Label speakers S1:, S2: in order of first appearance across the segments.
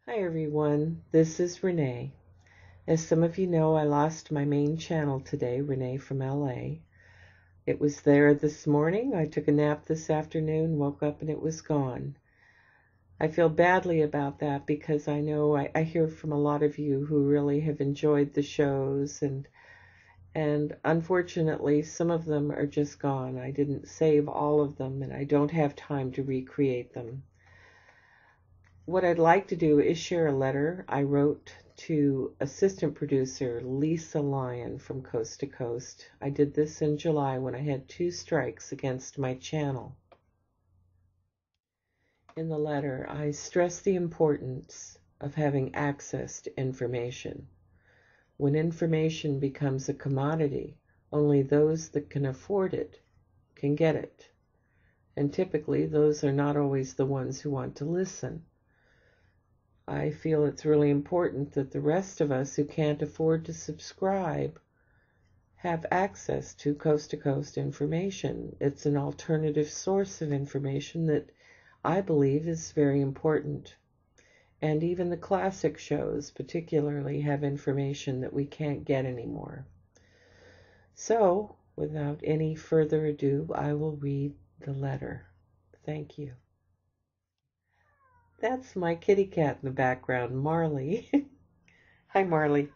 S1: Hi everyone, this is Renee. As some of you know, I lost my main channel today, Renee from LA. It was there this morning. I took a nap this afternoon, woke up and it was gone. I feel badly about that because I know I hear from a lot of you who really have enjoyed the shows and unfortunately some of them are just gone. I didn't save all of them and I don't have time to recreate them. What I'd like to do is share a letter I wrote to assistant producer Lisa Lyon from Coast to Coast. I did this in July when I had 2 strikes against my channel. In the letter, I stress the importance of having access to information. When information becomes a commodity, only those that can afford it can get it. And typically, those are not always the ones who want to listen. I feel it's really important that the rest of us who can't afford to subscribe have access to coast information. It's an alternative source of information that I believe is very important. And even the classic shows particularly have information that we can't get anymore. So, without any further ado, I will read the letter. Thank you. That's my kitty cat in the background, Marley. Hi, Marley.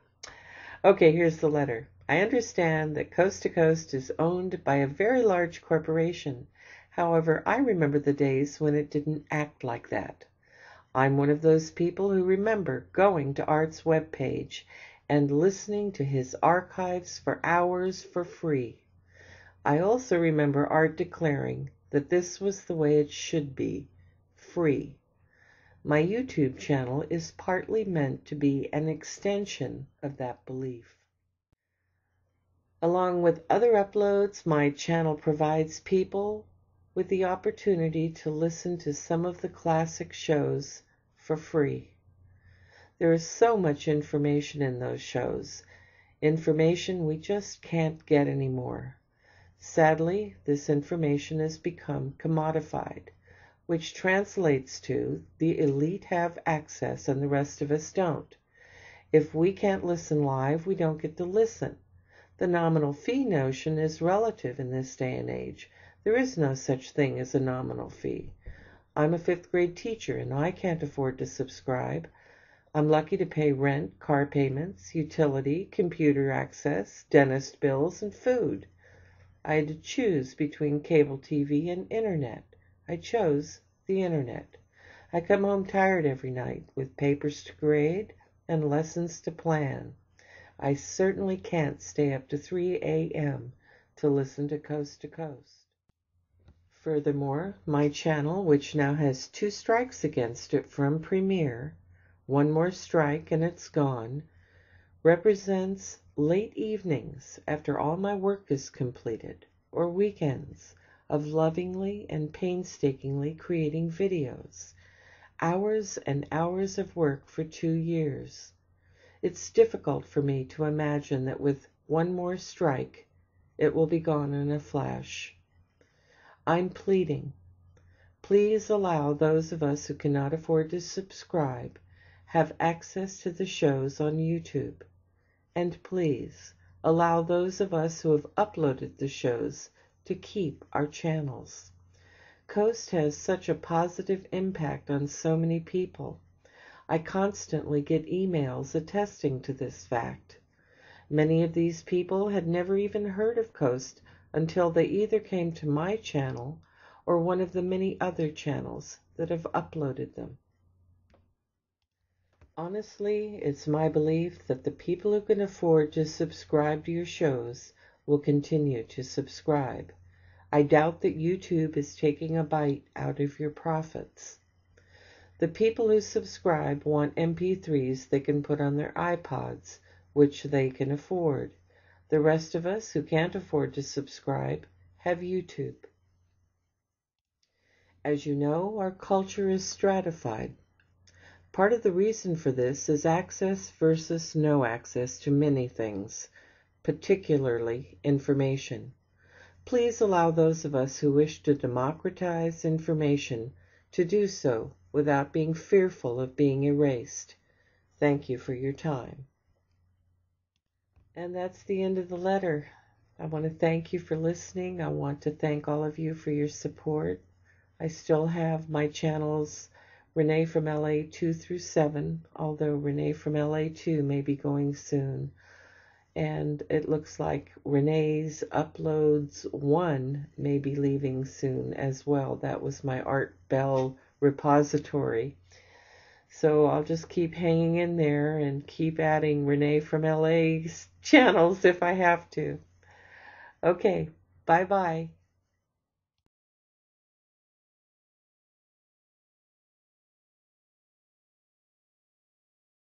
S1: Okay, here's the letter. I understand that Coast to Coast is owned by a very large corporation. However, I remember the days when it didn't act like that. I'm one of those people who remember going to Art's webpage and listening to his archives for hours for free. I also remember Art declaring that this was the way it should be, free. My YouTube channel is partly meant to be an extension of that belief. Along with other uploads, my channel provides people with the opportunity to listen to some of the classic shows for free. There is so much information in those shows, information we just can't get anymore. Sadly, this information has become commodified, which translates to the elite have access and the rest of us don't. If we can't listen live, we don't get to listen. The nominal fee notion is relative in this day and age. There is no such thing as a nominal fee. I'm a 5th grade teacher and I can't afford to subscribe. I'm lucky to pay rent, car payments, utility, computer access, dentist bills, and food. I had to choose between cable TV and internet. I chose the internet. I come home tired every night with papers to grade and lessons to plan. I certainly can't stay up to 3 a.m. to listen to Coast to Coast. Furthermore, my channel, which now has 2 strikes against it from Premiere, 1 more strike and it's gone, represents late evenings after all my work is completed, or weekends, of lovingly and painstakingly creating videos. Hours and hours of work for 2 years. It's difficult for me to imagine that with 1 more strike, it will be gone in a flash. I'm pleading. Please allow those of us who cannot afford to subscribe have access to the shows on YouTube. And please allow those of us who have uploaded the shows to keep our channels. Coast has such a positive impact on so many people. I constantly get emails attesting to this fact. Many of these people had never even heard of Coast until they either came to my channel or one of the many other channels that have uploaded them. Honestly, it's my belief that the people who can afford to subscribe to your shows will continue to subscribe. I doubt that YouTube is taking a bite out of your profits. The people who subscribe want MP3s they can put on their iPods, which they can afford. The rest of us who can't afford to subscribe have YouTube. As you know, our culture is stratified. Part of the reason for this is access versus no access to many things, particularly information. Please allow those of us who wish to democratize information to do so without being fearful of being erased. Thank you for your time. And that's the end of the letter. I want to thank you for listening. I want to thank all of you for your support. I still have my channels Renee from LA 2 through 7, although Renee from LA 2 may be going soon. And it looks like Renee's Uploads 1 may be leaving soon as well. That was my Art Bell repository. So I'll just keep hanging in there and keep adding Renee from LA's channels if I have to. Okay, bye-bye.